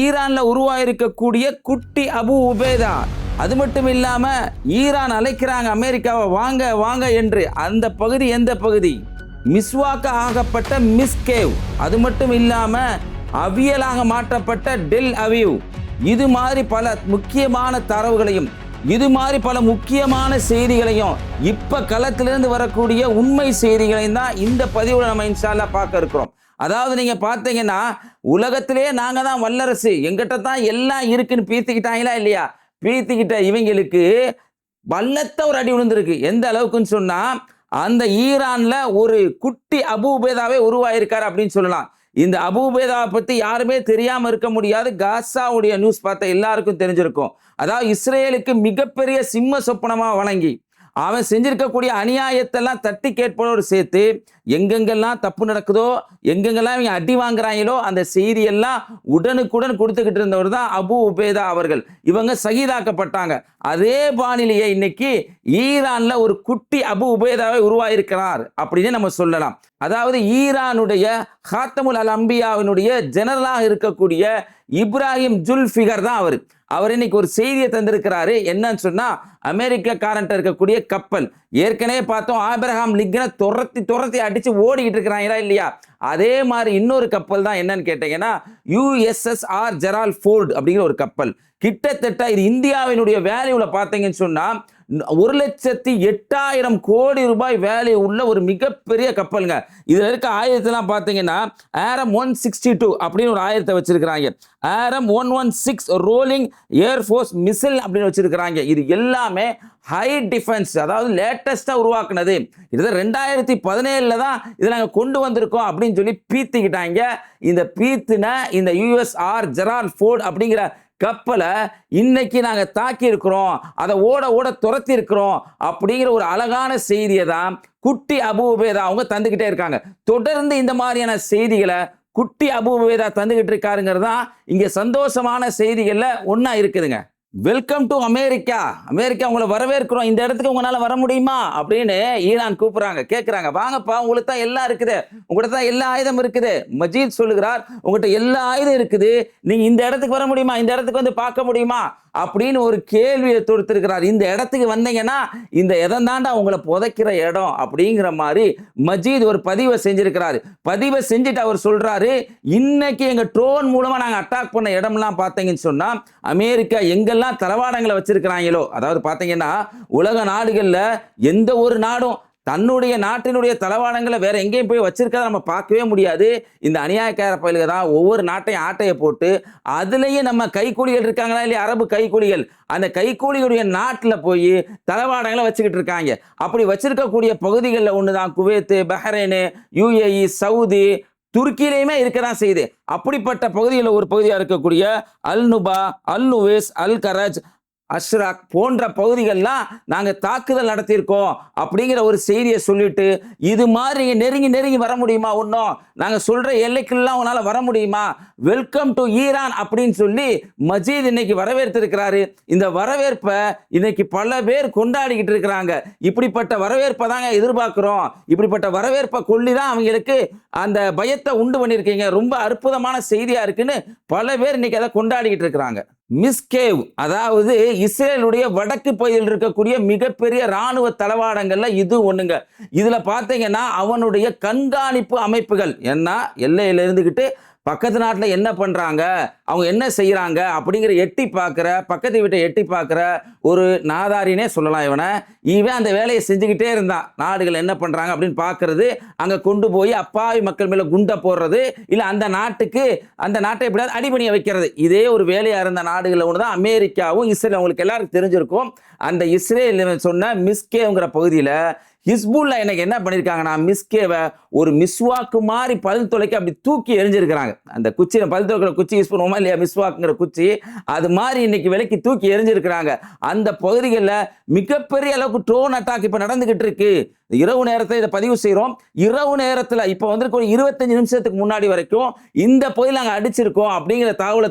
ஈரான்ல உருவாயிருக்கக்கூடிய குட்டி அபு உபேதா. அது மட்டும் இல்லாம ஈரான் அழைக்கிறாங்க அமெரிக்காவை வாங்க வாங்க என்று. அந்த பகுதி எந்த பகுதி? மிஸ்வாக்க ஆகப்பட்ட மிஸ்கேவ். அது மட்டும் இல்லாம அவியலாக மாற்றப்பட்ட டெல் அவிவ். இது மாதிரி பல முக்கியமான தரவுகளையும் இது மாதிரி பல முக்கியமான செய்திகளையும் இப்ப களத்திலிருந்து வரக்கூடிய உண்மை செய்திகளையும் தான் இந்த பதிவுல நம்ம இன்ஷா அல்லாஹ் பார்க்க இருக்கிறோம். அதாவது நீங்க பார்த்தீங்கன்னா உலகத்திலே நாங்க தான் வல்லரசு, எங்கிட்ட தான் எல்லாம் இருக்குன்னு பீத்திக்கிட்டாங்களா இல்லையா? பீத்திக்கிட்ட இவங்களுக்கு பல்லத்த ஒரு அடி விழுந்திருக்கு. எந்த அளவுக்குன்னு சொன்னா அந்த ஈரான்ல ஒரு குட்டி அபு உபேதாவே உருவாயிருக்காரு அப்படின்னு சொல்லலாம். இந்த அபு உபேதாவை பத்தி யாருமே தெரியாம இருக்க முடியாது. காசாவுடைய நியூஸ் பார்த்த எல்லாருக்கும் தெரிஞ்சிருக்கும். அதாவது இஸ்ரேலுக்கு மிகப்பெரிய சிம்ம சொப்பனமா வழங்கி அவன் செஞ்சிருக்கக்கூடிய அநியாயத்தெல்லாம் தட்டி கேட்பதோடு சேர்த்து எங்கெங்கெல்லாம் தப்பு நடக்குதோ, எங்கெங்கெல்லாம் இவங்க அடி வாங்குறாங்களோ அந்த செய்தியெல்லாம் உடனுக்குடன் கொடுத்துக்கிட்டு இருந்தவர் தான் அபு உபேதா அவர்கள். இவங்க சகிதாக்கப்பட்டாங்க. அதே பாணிலேயே இன்னைக்கு ஈரான்ல ஒரு குட்டி அபு உபேதாவை உருவாயிருக்கிறார் அப்படின்னு நம்ம சொல்லலாம். அதாவது ஈரானுடைய ஹாத்தமுல் அல் அம்பியாவினுடைய ஜெனரலாக இருக்கக்கூடிய இப்ராஹிம் ஜுல்ஃபிகர் தான் அவர் இன்னைக்கு ஒரு செய்தியை தந்திருக்கிறாரு. என்னன்னு சொன்னா அமெரிக்காரன்ட்ட இருக்கக்கூடிய கப்பல் ஏற்கனவே பார்த்தோம் ஆபிரகாம் லிங்கனை துரத்தி அடிச்சு ஓடிக்கிட்டு இருக்கிறாங்களா இல்லையா? அதே மாதிரி இன்னொரு கப்பல் தான் என்னன்னு கேட்டீங்கன்னா USSR ஜெரால்ட் ஃபோர்ட் அப்படிங்கிற ஒரு கப்பல். கிட்டத்தட்ட இது இந்தியாவினுடைய வேல்யூல பார்த்தீங்கன்னு சொன்னா 1,08,000 கோடி ரூபாய் வேல்யூ உள்ள ஒரு மிகப்பெரிய கப்பலுங்க. இதுல இருக்க ஆயுதத்தெல்லாம் பார்த்தீங்கன்னா ஆரம் 162 அப்படின்னு ஒரு ஆயுதத்தை வச்சிருக்கிறாங்க. ஆரம் 116 ரோலிங் ஏர்ஃபோர்ஸ் மிசைல் அப்படின்னு வச்சிருக்கிறாங்க. இது எல்லாமே ஹை டிஃபென்ஸ், அதாவது லேட்டஸ்டா உருவாக்குனது. இது 2017 தான் இதை நாங்கள் கொண்டு வந்திருக்கோம் அப்படின்னு சொல்லி பீத்திக்கிட்டாங்க. இந்த பீத்துன இந்த USSR ஜெரால்ட் ஃபோர்ட் அப்படிங்கிற கப்பலை இன்னைக்கு நாங்கள் தாக்கி இருக்கிறோம், அதை ஓட துரத்தி இருக்கிறோம் அப்படிங்கிற ஒரு அழகான செய்தியை தான் குட்டி அபு உபேதா அவங்க தந்துக்கிட்டே இருக்காங்க. தொடர்ந்து இந்த மாதிரியான செய்திகளை குட்டி அபு உபேதா தந்துக்கிட்டு இருக்காருங்கிறது தான் இங்கே சந்தோஷமான செய்திகள்ல ஒன்றா இருக்குதுங்க. வெல்கம் டு அமெரிக்கா, அமெரிக்கா உங்களை வரவேற்கிறோம், இந்த இடத்துக்கு உங்களால வர முடியுமா அப்படின்னு ஈரான் கூப்பிடுறாங்க, கேட்குறாங்க. வாங்கப்பா, உங்களுக்கு தான் எல்லாம் இருக்குது, உங்கள்கிட்ட தான் எல்லா ஆயுதம் இருக்குது. மஜீத் சொல்லுகிறார், உங்கள்கிட்ட எல்லா ஆயுதம் இருக்குது, நீங்க இந்த இடத்துக்கு வர முடியுமா, இந்த இடத்துக்கு வந்து பார்க்க முடியுமா அப்படின்னு ஒரு கேள்வியை தொடுத்திருக்கிறார். இந்த இடத்துக்கு வந்தீங்கன்னா இந்த இடம் தாண்டா உங்களை புதைக்கிற இடம் அப்படிங்கிற மாதிரி மஜீத் ஒரு பதிவை செஞ்சிருக்கிறாரு. பதிவை செஞ்சுட்டு அவர் சொல்றாரு, இன்னைக்கு எங்க ட்ரோன் மூலமா நாங்க அட்டாக் பண்ண இடம்லாம் பார்த்தீங்கன்னு சொன்னா அமெரிக்கா எங்கெல்லாம் தளவாடங்களை வச்சிருக்கிறாங்களோ, அதாவது பார்த்தீங்கன்னா உலக நாடுகள்ல எந்த ஒரு நாடும் தன்னுடைய நாட்டினுடைய தளவாடங்களை வேற எங்கேயும் போய் வச்சிருக்கதை நம்ம பார்க்கவே முடியாது. இந்த அநியாயக்கார பயில்கள் தான் ஒவ்வொரு நாட்டையும் ஆட்டையை போட்டு அதுலேயே நம்ம கைக்கூலிகள் இருக்காங்களா இல்லையா, அரபு கைக்கூலிகள், அந்த கைக்கூலிகளுடைய நாட்டில் போய் தளவாடங்களை வச்சுக்கிட்டு இருக்காங்க. அப்படி வச்சிருக்கக்கூடிய பகுதிகளில் ஒன்று தான் குவைத்து, பஹ்ரைனு, UAE, சவுதி, துருக்கியிலையுமே இருக்கதான் செய்யுது. அப்படிப்பட்ட பகுதியில் ஒரு பகுதியாக இருக்கக்கூடிய அல் நுபா, அல் நுவேஸ், அல் கரஜ், அஷ்ராக் போன்ற பகுதிகள்லாம் நாங்கள் தாக்குதல் நடத்தியிருக்கோம் அப்படிங்கிற ஒரு செய்தியை சொல்லிட்டு, இது மாதிரி நெருங்கி வர முடியுமா, ஒன்றும் நாங்கள் சொல்ற எல்லைக்கெல்லாம் உங்களால் வர முடியுமா, வெல்கம் டு ஈரான் அப்படின்னு சொல்லி மஜீத் இன்னைக்கு வரவேற்றிருக்கிறாரு. இந்த வரவேற்பை இன்னைக்கு பல பேர் கொண்டாடிக்கிட்டு இருக்கிறாங்க. இப்படிப்பட்ட வரவேற்பை தாங்க எதிர்பார்க்கிறோம், இப்படிப்பட்ட வரவேற்பை கொள்ளி தான் அவங்களுக்கு அந்த பயத்தை உண்டு பண்ணியிருக்கீங்க, ரொம்ப அற்புதமான செய்தியா இருக்குன்னு பல பேர் இன்னைக்கு அதை கொண்டாடிக்கிட்டு இருக்கிறாங்க. மிஸ்கேவ், அதாவது இஸ்ரேலுடைய வடக்கு பகுதியில் இருக்கக்கூடிய மிகப்பெரிய ராணுவ தளவாடங்கள்ல இது ஒண்ணுங்க. இதுல பாத்தீங்கன்னா அவனுடைய கண்காணிப்பு அமைப்புகள் என்ன, எல்லையில இருந்துகிட்டு பக்கத்து நாட்டில் என்ன பண்ணுறாங்க, அவங்க என்ன செய்கிறாங்க அப்படிங்கிற எட்டி பார்க்குற, பக்கத்து வீட்டை எட்டி பார்க்குற ஒரு நாதாரினே சொல்லலாம். இவன் அந்த வேலையை செஞ்சுக்கிட்டே இருந்தான். நாடுகள் என்ன பண்ணுறாங்க அப்படின்னு பார்க்கறது, அங்கே கொண்டு போய் அப்பாவி மக்கள் மேலே குண்டை போடுறது, இல்லை அந்த நாட்டை எப்படியாவது அடிபணிய வைக்கிறது, இதே ஒரு வேலையாக இருந்த நாடுகளில் ஒன்று தான் அமெரிக்காவும் இஸ்ரேல். அவங்களுக்கு எல்லாருக்கும் தெரிஞ்சிருக்கும். அந்த இஸ்ரேல் சொன்ன மிஸ்கேங்கிற பகுதியில் ஹிஸ்புல்லா எனக்கு என்ன பண்ணியிருக்காங்கன்னா மிஸ்கேவை ஒரு மிஸ்வாக்கு மாதிரி பல் துளைக்க அப்படி தூக்கி எரிஞ்சிருக்கிறாங்க. அந்த குச்சி, பல் துளைக்கிற குச்சி யூஸ் பண்ணுவோமா இல்லையா, மிஸ்வாக்குங்கிற குச்சி, அது மாதிரி இன்னைக்கு விலைக்கு தூக்கி எரிஞ்சிருக்கிறாங்க. அந்த பகுதிகளில் மிகப்பெரிய அளவுக்கு ட்ரோன் அட்டாக் இப்போ நடந்துகிட்டு இருக்கு. இரவு நேரத்தில் இதை பதிவு செய்கிறோம். இரவு நேரத்தில் இப்போ வந்துருக்கு ஒரு 25 நிமிஷத்துக்கு முன்னாடி வரைக்கும் இந்த பகுதியில் நாங்கள் அடிச்சிருக்கோம் அப்படிங்கிற தகவலை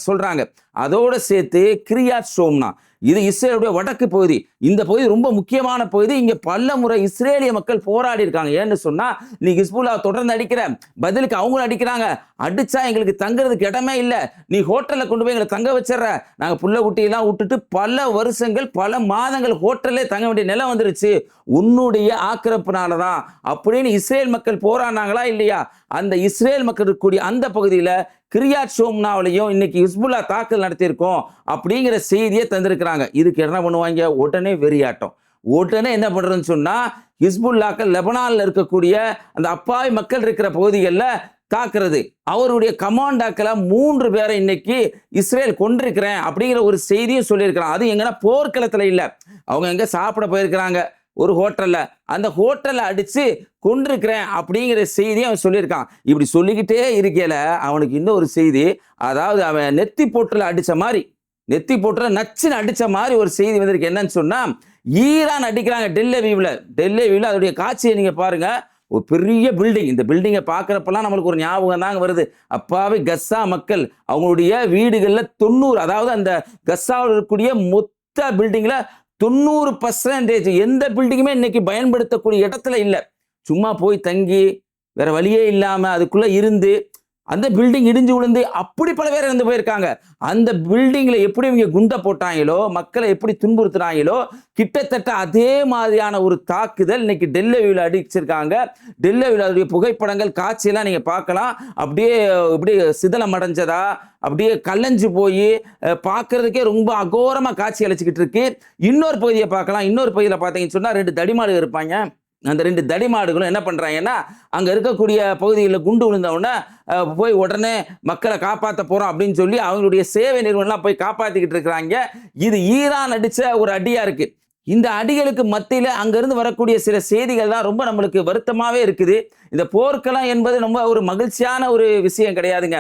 சொல்றாங்க. அதோட சேர்த்து கிரியாத் ஷோம்னா, இது இஸ்ரேலுடைய வடக்கு பகுதி. இந்த பகுதி ரொம்ப முக்கியமான பகுதி. இங்க பல முறை இஸ்ரேலிய மக்கள் போராடி இருக்காங்க. ஏன்னு சொன்னா, நீ ஹிஸ்புல்லா தொடர்ந்து அடிக்கிற, பதிலுக்கு அவங்களும் அடிக்கிறாங்க, அடிச்சா எங்களுக்கு தங்குறதுக்கு இடமே இல்ல, நீ ஹோட்டல்ல கொண்டு போய் எங்களை தங்க வச்சிடற, நாங்க புள்ள குட்டியெல்லாம் விட்டுட்டு பல வருஷங்கள் பல மாதங்கள் ஹோட்டல்லே தங்க வேண்டிய நிலை வந்துருச்சு, உன்னுடைய ஆக்கிரமிப்புனாலதான் அப்படின்னு இஸ்ரேல் மக்கள் போராடினாங்களா இல்லையா? அந்த இஸ்ரேல் மக்கள் இருக்கக்கூடிய அந்த பகுதியில கிரியாத் ஷோம்னாவிலையும் இன்னைக்கு ஹிஸ்புல்லா தாக்குதல் நடத்தியிருக்கோம் அப்படிங்கிற செய்தியை தந்திருக்கிறாங்க. இதுக்கு என்ன பண்ணுவாங்க? உடனே வெறியாட்டம். உடனே என்ன பண்றதுன்னு சொன்னா, ஹிஸ்புல்லாக்கள் லெபனான்ல இருக்கக்கூடிய அந்த அப்பாவி மக்கள் இருக்கிற பகுதிகளில் தாக்குறது. அவருடைய கமாண்டாக்களை 3 பேரை இன்னைக்கு இஸ்ரேல் கொண்டிருக்கிறேன் அப்படிங்கிற ஒரு செய்தியும் சொல்லியிருக்கிறான். அது எங்கன்னா போர்க்களத்துல இல்ல, அவங்க எங்க சாப்பிட போயிருக்கிறாங்க ஒரு ஹோட்டல்ல, அந்த ஹோட்டல்ல அடிச்சு கொண்டிருக்கிறேன் அப்படிங்கிற செய்தியை அவன் சொல்லியிருக்கான். இப்படி சொல்லிக்கிட்டே இருக்கல அவனுக்கு இன்னொரு செய்தி, அதாவது அவன் நெத்தி போட்டுல அடிச்ச மாதிரி, நெத்தி போட்டுல நச்சுன்னு அடிச்ச மாதிரி ஒரு செய்தி வந்திருக்கு. என்னன்னு சொன்னா, ஈரான் அடிக்கிறாங்க டெல்லவீவ்ல. டெல்லவீவ்ல அதோடைய காட்சியை நீங்க பாருங்க. ஒரு பெரிய பில்டிங், இந்த பில்டிங்கை பார்க்குறப்பெல்லாம் நம்மளுக்கு ஒரு ஞாபகம் தாங்க வருது. அப்பாவே கஸ்ஸா மக்கள் அவங்களுடைய வீடுகளில் 90, அதாவது அந்த கஸ்ஸாவில் இருக்கக்கூடிய மொத்த பில்டிங்கில் 90% எந்த பில்டிங்குமே இன்னைக்கு பயன்படுத்தக்கூடிய இடத்துல இல்லை. சும்மா போய் தங்கி வேற வழியே இல்லாமல் அதுக்குள்ளே இருந்து அந்த பில்டிங் இடிஞ்சு விழுந்து அப்படி பல பேர் இறந்து போயிருக்காங்க. அந்த பில்டிங்ல எப்படி இவங்க குண்டை போட்டாங்களோ, மக்களை எப்படி துன்புறுத்துறாங்களோ, கிட்டத்தட்ட அதே மாதிரியான ஒரு தாக்குதல் இன்னைக்கு டெல்லவீவ்ல அடிச்சிருக்காங்க. டெல்லவீவ்ல அதோடைய புகைப்படங்கள் காட்சியெல்லாம் நீங்க பார்க்கலாம். அப்படியே இப்படியே சிதலம் அடைஞ்சதா, அப்படியே கல்லஞ்சு போய் பார்க்கறதுக்கே ரொம்ப அகோரமா காட்சி அளிச்சுக்கிட்டு இருக்கு. இன்னொரு பகுதியை பார்க்கலாம். இன்னொரு பகுதியில் பார்த்தீங்கன்னு சொன்னா 2 தடிமாடு இருப்பாங்க. அந்த 2 தடிமாடுகளும் என்ன பண்றாங்கன்னா, அங்க இருக்கக்கூடிய பகுதிகளில் குண்டு விழுந்தவுடனே போய் உடனே மக்களை காப்பாற்ற போறோம் அப்படின்னு சொல்லி அவங்களுடைய சேவை நிறுவனம்லாம் போய் காப்பாத்திக்கிட்டு இருக்கிறாங்க. இது ஈரான் அடிச்ச ஒரு அடியா இருக்கு. இந்த அடிகளுக்கு மத்தியில அங்கிருந்து வரக்கூடிய சில செய்திகள் தான் ரொம்ப நம்மளுக்கு வருத்தமாவே இருக்குது. இந்த போர்க்களம் என்பது ரொம்ப ஒரு மகிழ்ச்சியான ஒரு விஷயம் கிடையாதுங்க.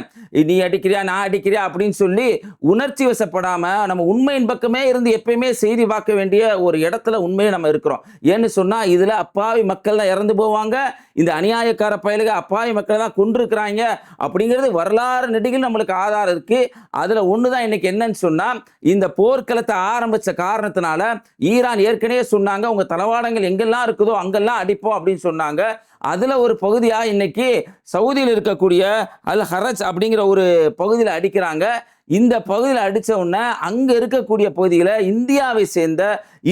நீ அடிக்கிறியா நான் அடிக்கிறியா அப்படின்னு சொல்லி உணர்ச்சி வசப்படாம நம்ம உண்மையின் பக்கமே இருந்து எப்பயுமே செய்தி பார்க்க வேண்டிய ஒரு இடத்துல உண்மையை நம்ம இருக்கிறோம். ஏன்னு சொன்னா, இதுல அப்பாவி மக்கள் தான் இறந்து போவாங்க, இந்த அநியாயக்கார பயலுக அப்பாவி மக்கள் தான் கொண்டிருக்கிறாங்க அப்படிங்கிறது வரலாறு நெடுகில் நம்மளுக்கு ஆதாரம் இருக்கு. அதுல ஒண்ணுதான் இன்னைக்கு என்னன்னு சொன்னா, இந்த போர்க்களத்தை ஆரம்பிச்ச காரணத்தினால ஈரான் ஏற்கனவே சொன்னாங்க, உங்க தளவாடங்கள் எங்கெல்லாம் இருக்குதோ அங்கெல்லாம் அடிப்போம் அப்படின்னு சொன்னாங்க. அதுல ஒரு பகுதியா இன்னைக்கு சவுதியில் இருக்கக்கூடிய அல் ஹரஜ் அப்படிங்கிற ஒரு பகுதியில் அடிக்கிறாங்க. இந்த பகுதியில் அடிச்ச உடனே அங்க இருக்கக்கூடிய பகுதியில இந்தியாவை சேர்ந்த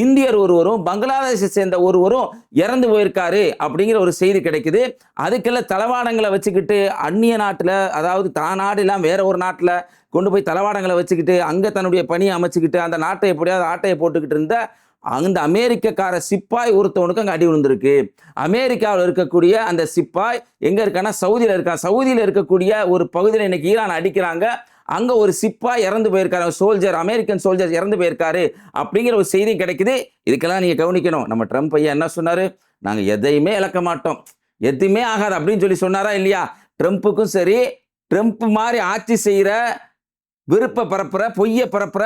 இந்தியர் ஒருவரும் பங்களாதேஷை சேர்ந்த ஒருவரும் இறந்து போயிருக்காரு அப்படிங்கிற ஒரு செய்தி கிடைக்குது. அதுக்கெல்லாம் தளவாடங்களை வச்சுக்கிட்டு அந்நிய நாட்டுல, அதாவது தான் நாடு இல்லாம வேற ஒரு நாட்டுல கொண்டு போய் தளவாடங்களை வச்சுக்கிட்டு அங்க தன்னுடைய பணியை அமைச்சுக்கிட்டு அந்த நாட்டை எப்படியாவது ஆட்டையை போட்டுக்கிட்டு இருந்த அந்த அமெரிக்கக்கார சிப்பாய் ஒருத்தவனுக்கு அங்கே அடி விழுந்திருக்கு. அமெரிக்காவில் இருக்கக்கூடிய அந்த சிப்பாய் எங்க இருக்கான்னா சவுதியில் இருக்கான். சவுதியில் இருக்கக்கூடிய ஒரு பகுதியில் இன்னைக்கு ஈரான் அடிக்கிறாங்க. அங்க ஒரு சிப்பாய் இறந்து போயிருக்காரு, சோல்ஜர், அமெரிக்கன் சோல்ஜர் இறந்து போயிருக்காரு அப்படிங்கிற ஒரு செய்தி கிடைக்குது. இதுக்கெல்லாம் நீங்க கவனிக்கணும். நம்ம ட்ரம்ப் ஐயா என்ன சொன்னாரு? நாங்க எதையுமே இழக்க மாட்டோம், எதுவுமே ஆகாது அப்படின்னு சொல்லி சொன்னாரா இல்லையா? ட்ரம்ப்புக்கும் சரி, ட்ரம்ப் மாதிரி ஆட்சி செய்யற, விருப்ப பரப்புற, பொய்ய பரப்புற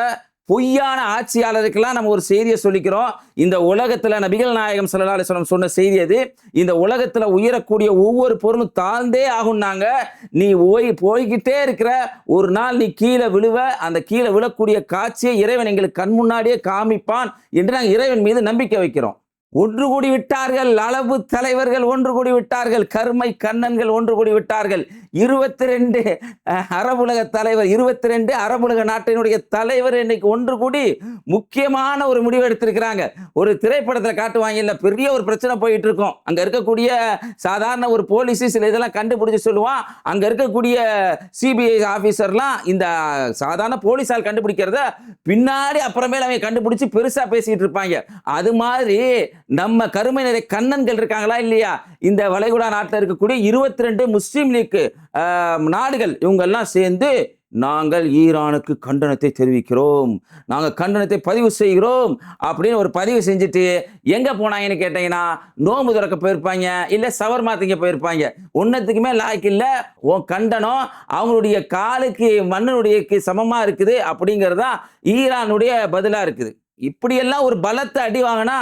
பொய்யான ஆட்சியாளருக்கெல்லாம் நம்ம ஒரு செய்தியை சொல்லிக்கிறோம். இந்த உலகத்துல நபிகள் நாயகம் ஸல்லல்லாஹு அலைஹி வஸல்லம் சொன்ன செய்தி அது. இந்த உலகத்துல உயரக்கூடிய ஒவ்வொரு பொருளும் தாழ்ந்தே ஆகும்னாங்க. நீ போய்கிட்டே இருக்கிற, ஒரு நாள் நீ கீழே விழுவ, அந்த கீழே விழக்கூடிய காட்சியை இறைவன் எங்களுக்கு கண் முன்னாடியே காமிப்பான் என்று நாங்கள் இறைவன் மீது நம்பிக்கை வைக்கிறோம். ஒன்று கூடி விட்டார்கள், அளவு தலைவர்கள் ஒன்று கூடி விட்டார்கள், கருமை கண்ணன்கள் ஒன்று கூடி விட்டார்கள். 22 அரபுலக தலைவர், 22 அரபுலக நாட்டினுடைய தலைவர் இன்னைக்கு ஒன்று கூடி முக்கியமான ஒரு முடிவு எடுத்திருக்கிறாங்க. ஒரு திரைப்படத்தில் காட்டுவாங்க, இல்ல பெரிய ஒரு பிரச்சனை போயிட்டு இருக்கும், அங்க இருக்கக்கூடிய சாதாரண ஒரு போலீஸ் சில இதெல்லாம் கண்டுபிடிச்சு சொல்லுவான், அங்க இருக்கக்கூடிய சிபிஐ ஆபீசர்லாம் இந்த சாதாரண போலீஸால் கண்டுபிடிக்கிறத பின்னாடி அப்புறமேல அவங்க கண்டுபிடிச்சு பெருசா பேசிட்டு இருப்பாங்க. அது மாதிரி நம்ம கருமை நிறை கண்ணன்கள் இருக்காங்களா இல்லையா? இந்த வளைகுடா நாட்டில் இருக்கக்கூடிய 22 முஸ்லீம் லீக் நாடுகள் இவங்க எல்லாம் சேர்ந்து நாங்கள் ஈரானுக்கு கண்டனத்தை தெரிவிக்கிறோம், நாங்கள் கண்டனத்தை பதிவு செய்கிறோம் அப்படின்னு ஒரு பதிவு செஞ்சுட்டு எங்க போனாங்கன்னு கேட்டீங்கன்னா, நோம்பு திறக்க போயிருப்பாங்க, இல்ல சவர்மா திங்க போயிருப்பாங்க. ஒன்னத்துக்குமே லாய்க்கு இல்ல. உன் கண்டனம் அவங்களுடைய காலுக்கு மண்ணுடைய சமமா இருக்குது அப்படிங்கிறதா ஈரானுடைய பதிலா இருக்குது. இப்படியெல்லாம் ஒரு பலத்தை அடி வாங்கினா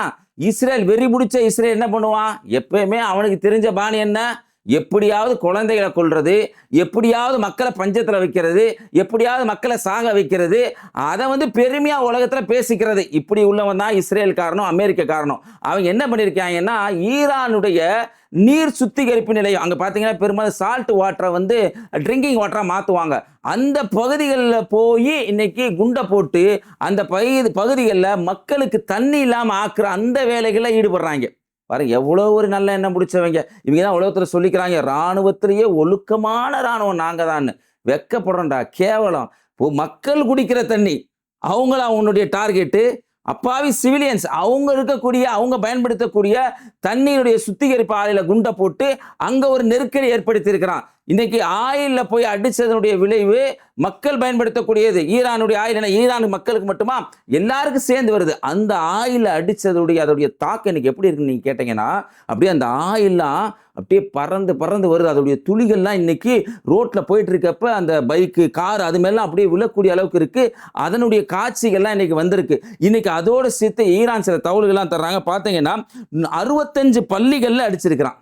இஸ்ரேல், வெறி பிடிச்ச இஸ்ரேல் என்ன பண்ணுவான்? எப்பயுமே அவனுக்கு தெரிஞ்ச பாணி என்ன? எப்படியாவது குழந்தைகளை கொல்றது, எப்படியாவது மக்களை பஞ்சத்துல வைக்கிறது, எப்படியாவது மக்களை சாக வைக்கிறது, அதை வந்து பெருமையா உலகத்துல பேசிக்கிறது. இப்படி உள்ளவன் தான் இஸ்ரேல் காரணம், அமெரிக்க காரணம். அவங்க என்ன பண்ணிருக்காங்கன்னா, ஈரானுடைய நீர் சுத்திகரிப்பு நிலையம் அங்க பாத்தீங்கன்னா பெரும்பாலும் சால்ட் வாட்டரை வந்து ட்ரிங்கிங் வாட்டரா மாத்துவாங்க. அந்த பகுதிகளில் போய் இன்னைக்கு குண்டை போட்டு அந்த பகுதிகளில் மக்களுக்கு தண்ணி இல்லாம ஆக்குற அந்த வேலைகளில் ஈடுபடுறாங்க. பாருங்க எவ்வளவு ஒரு நல்ல எண்ணம் முடிச்சவங்க. இவங்க தான் உலகத்துல சொல்லிக்கிறாங்க, இராணுவத்திலேயே ஒழுக்கமான இராணுவம் நாங்க தான். வெக்கப்படுறோம்டா, கேவலம். மக்கள் குடிக்கிற தண்ணி அவங்களுடைய டார்கெட்டு, அப்பாவி சிவிலியன்ஸ் அவங்க இருக்கக்கூடிய அவங்க பயன்படுத்தக்கூடிய தண்ணீருடைய சுத்திகரிப்பு ஆலையில குண்டை போட்டு அங்க ஒரு நெருக்கடி ஏற்படுத்தி இருக்கிறான். இன்னைக்கு ஆயில்ல போய் அடிச்சதனுடைய விளைவு மக்கள் பயன்படுத்தக்கூடியது. ஈரானுடைய ஆயில் ஈரான் மக்களுக்கு மட்டுமா, எல்லாருக்கும் சேர்ந்து வருது. அந்த ஆயில அதோடைய தாக்கம் இன்னைக்கு எப்படி இருக்குன்னு நீங்க கேட்டீங்கன்னா, அப்படியே அந்த ஆயில்லாம் அப்படியே பறந்து பறந்து வருது. அதோடைய துளிகள்லாம் இன்னைக்கு ரோட்ல போயிட்டு இருக்கப்ப அந்த பைக்கு, கார் அது மேலாம் அப்படியே விழக்கூடிய அளவுக்கு இருக்கு. அதனுடைய காட்சிகள்லாம் இன்னைக்கு வந்திருக்கு. இன்னைக்கு அதோட சேர்த்து ஈரான் சில தகவல்கள்லாம் தர்றாங்க. பார்த்தீங்கன்னா 65 பள்ளிகள்ல அடிச்சிருக்கிறான்.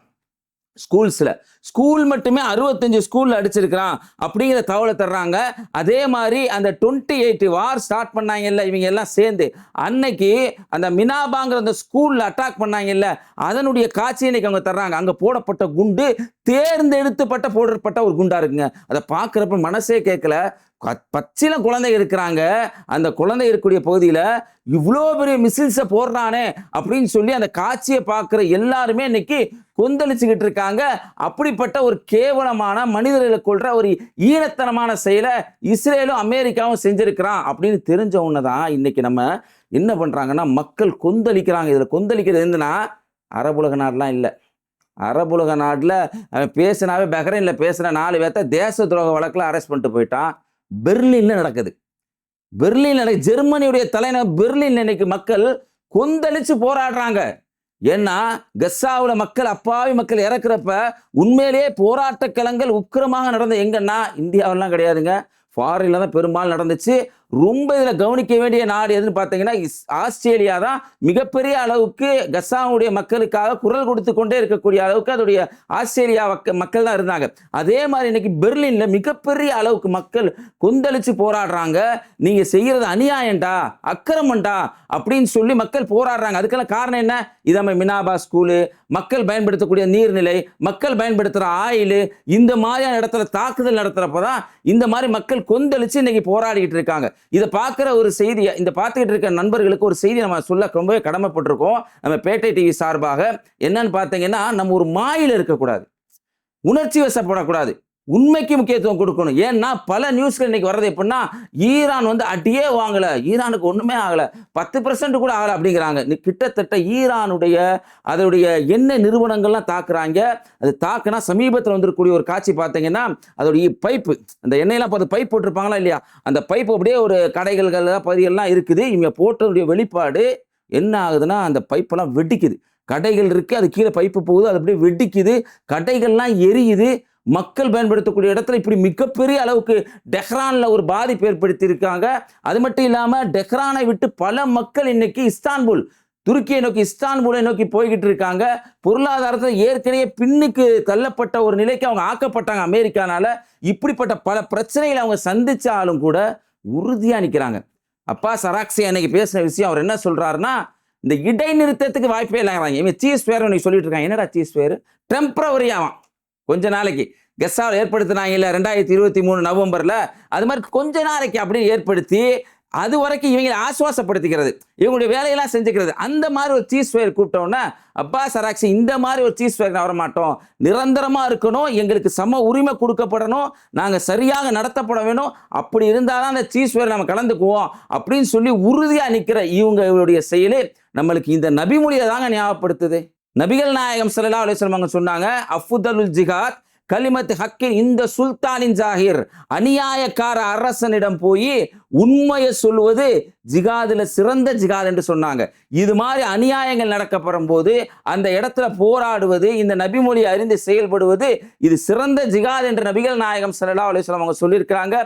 ஸ்கூல் மட்டுமே 65 ஸ்கூல்ல அடிச்சிருக்கிறான் அப்படிங்கிற தகவலை தர்றாங்க. அதே மாதிரி அந்த 28 வார் ஸ்டார்ட் பண்ணாங்கல்ல இவங்க எல்லாம் சேர்ந்து, அன்னைக்கு அந்த மினாபாங்கிற அந்த ஸ்கூல்ல அட்டாக் பண்ணாங்கல்ல, அதனுடைய காட்சி இன்னைக்கு அவங்க தர்றாங்க. அங்க போடப்பட்ட குண்டு போடப்பட்ட ஒரு குண்டா இருக்குங்க. அதை பார்க்குறப்ப மனசே கேட்கல. பச்சில குழந்தை இருக்கிறாங்க, அந்த குழந்தை இருக்கக்கூடிய பகுதியில் இவ்வளோ பெரிய மிசில்ஸை போடுறானே அப்படின்னு சொல்லி அந்த காட்சியை பார்க்குற எல்லாருமே இன்னைக்கு கொந்தளிச்சுக்கிட்டு இருக்காங்க. அப்படிப்பட்ட ஒரு கேவலமான மனிதர்களை கொள்ற ஒரு ஈனத்தனமான செயலை இஸ்ரேலும் அமெரிக்காவும் செஞ்சிருக்கிறான் அப்படின்னு தெரிஞ்ச உடனேதான் இன்னைக்கு நம்ம என்ன பண்றாங்கன்னா, மக்கள் கொந்தளிக்கிறாங்க. இதுல கொந்தளிக்கிறது என்னன்னா, அரபுலக நாடுலாம் இல்லை. அரபுலக நாட்டில் அவன் பேசினாவே, பஹ்ரைனில் பேசுகிற 4 பேர்த்த தேச துரோக வழக்கில் அரெஸ்ட் பண்ணிட்டு போயிட்டான். பெர்லின்ல நடக்குது. ஜெர்மனியுடைய தலைநகர் பெர்லின் இன்னைக்கு மக்கள் கொந்தளிச்சு போராடுறாங்க. ஏன்னா கசாவுல மக்கள், அப்பாவி மக்கள் இறக்குறப்ப உண்மையிலேயே போராட்ட களங்கள் உக்கிரமாக நடந்த எங்கன்னா இந்தியாவெல்லாம் கிடையாதுங்க, ஃபாரின்ல தான் பெரும்பாலும் நடந்துச்சு. ரொம்ப இதுல கவனிக்க வேண்டிய நாடு எதுன்னு பார்த்தீங்கன்னா ஆஸ்திரேலியா தான். மிகப்பெரிய அளவுக்கு கசாவுடைய மக்களுக்காக குரல் கொடுத்து கொண்டே இருக்கக்கூடிய அளவுக்கு அதோடைய ஆஸ்திரேலியா மக்கள் தான் இருந்தாங்க. அதே மாதிரி இன்னைக்கு பெர்லின்ல மிகப்பெரிய அளவுக்கு மக்கள் கொந்தளிச்சு போராடுறாங்க. நீங்க செய்யறது அநியாயம்டா, அக்கிரமண்டா அப்படின்னு சொல்லி மக்கள் போராடுறாங்க. அதுக்கெல்லாம் காரணம் என்ன? இதாம மினாபா ஸ்கூலு, மக்கள் பயன்படுத்தக்கூடிய நீர்நிலை, மக்கள் பயன்படுத்துற ஆயில், இந்த மாதிரியான இடத்துல தாக்குதல் நடத்துறப்பதான் இந்த மாதிரி மக்கள் கொந்தளிச்சு இன்னைக்கு போராடிட்டு இருக்காங்க. இதை பார்க்குற ஒரு செய்தியை, இந்த பார்த்துக்கிட்டு இருக்க நண்பர்களுக்கு ஒரு செய்தி நம்ம சொல்ல ரொம்பவே கடமைப்பட்டிருக்கோம் நம்ம பேட்டை டிவி சார்பாக. என்னன்னு பார்த்தீங்கன்னா, நம்ம ஒரு மாயில் இருக்கக்கூடாது, உணர்ச்சி வசப்படக்கூடாது, உண்மைக்கு முக்கியத்துவம் கொடுக்கணும். ஏன்னா பல நியூஸ்கள் இன்னைக்கு வர்றது எப்படின்னா, ஈரான் வந்து அடியே வாங்கல, ஈரானுக்கு ஒண்ணுமே ஆகல, 10% கூட ஆகல அப்படிங்கிறாங்க. கிட்டத்தட்ட ஈரானுடைய அதோடைய எண்ணெய் நிறுவனங்கள்லாம் தாக்குறாங்க. அது தாக்குனா சமீபத்தில் வந்திருக்கக்கூடிய ஒரு காட்சி பார்த்தீங்கன்னா, அதோடைய பைப்பு, அந்த எண்ணெயெல்லாம் பார்த்து பைப் போட்டிருப்பாங்களா இல்லையா, அந்த பைப்பு அப்படியே ஒரு கடைகள் பகுதிகள்லாம் இருக்குது. இவங்க போட்டதுடைய வெளிப்பாடு என்ன ஆகுதுன்னா, அந்த பைப்பெல்லாம் வெடிக்குது. கடைகள் இருக்கு, அது கீழே பைப்பு போகுது, அது அப்படியே வெடிக்குது, கடைகள்லாம் எரியுது. மக்கள் பயன்படுத்தக்கூடிய இடத்துல இப்படி மிகப்பெரிய அளவுக்கு டெஹ்ரான்ல ஒரு பாதிப்பு ஏற்படுத்தி இருக்காங்க. அது மட்டும் இல்லாம டெஹ்ரானை விட்டு பல மக்கள் இன்னைக்கு இஸ்தான்புல், துருக்கியை நோக்கி, இஸ்தான்புலை நோக்கி போய்கிட்டு இருக்காங்க. பொருளாதாரத்தில் ஏற்கனவே பின்னுக்கு தள்ளப்பட்ட ஒரு நிலைக்கு அவங்க ஆக்கப்பட்டாங்க அமெரிக்கானால. இப்படிப்பட்ட பல பிரச்சனைகளை அவங்க சந்திச்சாலும் கூட உறுதியா நிற்கிறாங்க. அப்பாஸ் அராக்சி அன்னைக்கு பேசின விஷயம், அவர் என்ன சொல்றாருன்னா, இந்த இடைநிறுத்தத்துக்கு வாய்ப்பே இல்லைங்கிறாங்க. இவங்க சீஸ் ஃபேர் சொல்லிட்டு இருக்காங்க. என்னடா சீஸ் ஃபேர்? டெம்பரவரியாவான், கொஞ்ச நாளைக்கு. கசாவில் ஏற்படுத்தினாங்க இல்லை 2023 நவம்பர்ல, அது மாதிரி கொஞ்ச நாளைக்கு அப்படின்னு ஏற்படுத்தி அது வரைக்கும் இவங்களை ஆசுவாசப்படுத்திக்கிறது, இவங்களுடைய வேலையெல்லாம் செஞ்சுக்கிறது. அந்த மாதிரி ஒரு சீஸ் ஃபயர் கூப்பிட்டோன்னா, அப்பாஸ் அராக்சி இந்த மாதிரி ஒரு சீஸ் ஃபயர் வர மாட்டோம், நிரந்தரமா இருக்கணும், எங்களுக்கு சம உரிமை கொடுக்கப்படணும், நாங்கள் சரியாக நடத்தப்பட வேணும், அப்படி இருந்தால் தான் அந்த சீஸ் ஃபயர் நம்ம கலந்துக்குவோம் அப்படின்னு சொல்லி உறுதியாக நிற்கிற இவங்களுடைய செயலே நம்மளுக்கு இந்த நபிமொழியை தாங்க ஞாபகப்படுத்துது. நபிகள் நாயகம் ஸல்லல்லாஹு அலைஹி வஸல்லம் அவங்க சொன்னாங்க, அஃதலுல் ஜிஹாத் கலிமத் ஹக்கின் இந்த சுல்தானின் ஜாகிர், அநியாயக்கார அரசனிடம் போய் உண்மையை சொல்வது ஜிகாதுல சிறந்த ஜிகாத் என்று சொன்னாங்க. இது மாதிரி அநியாயங்கள் நடக்கப்படும் போது அந்த இடத்துல போராடுவது, இந்த நபிமொழி அறிந்து செயல்படுவது, இது சிறந்த ஜிகாத் என்று நபிகள் நாயகம் ஸல்லல்லாஹு அலைஹி வஸல்லம் அவங்க சொல்லியிருக்கிறாங்க.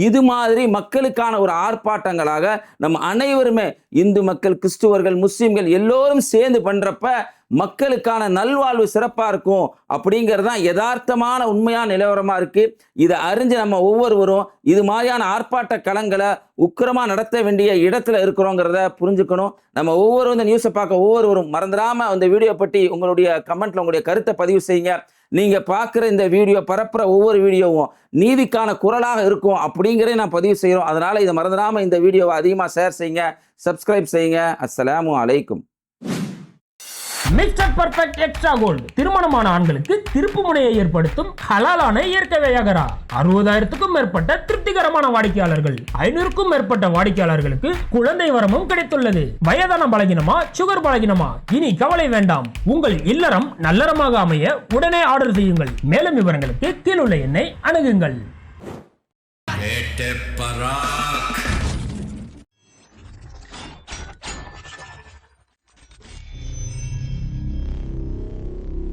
இது மாதிரி மக்களுக்கான ஒரு ஆர்ப்பாட்டங்களாக நம்ம அனைவருமே, இந்து மக்கள், கிறிஸ்துவர்கள், முஸ்லிம்கள் எல்லோரும் சேர்ந்து பண்றப்ப மக்களுக்கான நல்வாழ்வு சிறப்பாக இருக்கும் அப்படிங்கிறது தான் யதார்த்தமான உண்மையான நிலவரமாக இருக்குது. இதை அறிஞ்சு நம்ம ஒவ்வொருவரும் இது மாதிரியான ஆர்ப்பாட்ட களங்களை உக்கிரமாக நடத்த வேண்டிய இடத்துல இருக்கிறோங்கிறத புரிஞ்சுக்கணும். நம்ம ஒவ்வொரு இந்த நியூஸை பார்க்க ஒவ்வொருவரும் மறந்துடாமல் அந்த வீடியோ பற்றி உங்களுடைய கமெண்ட்டில் உங்களுடைய கருத்தை பதிவு செய்யுங்க. நீங்கள் பார்க்குற இந்த வீடியோ, பரப்புற ஒவ்வொரு வீடியோவும் நீதிக்கான குரலாக இருக்கும் அப்படிங்கிறத நான் பதிவு செய்கிறோம். அதனால் இதை மறந்துடாமல் இந்த வீடியோவை அதிகமாக ஷேர் செய்யுங்க, சப்ஸ்கிரைப் செய்யுங்க. அஸ்ஸலாமு அலைக்கும். மிஸ்டர் பர்ஃபெக்ட் எக்ஸ்ட்ரா கோல்டு திருமணமான ஆண்களுக்கு திருப்பு முனையை ஏற்படுத்தும் ஹலாலான இயற்கை வியாகரா. 60,000க்கும் மேற்பட்ட திருப்திகரமான வாடிக்கையாளர்கள், 500க்கும் மேற்பட்ட வாடிக்கையாளர்களுக்கு குழந்தை வரமும் கிடைத்துள்ளது. வயதான பலகினமா, சுகர் பலகினமா, இனி கவலை வேண்டாம். உங்கள் இல்லறம் நல்லறமாக அமைய உடனே ஆர்டர் செய்யுங்கள். மேலும் விவரங்களுக்கு கீழுள்ள எண்ணை அணுகுங்கள்.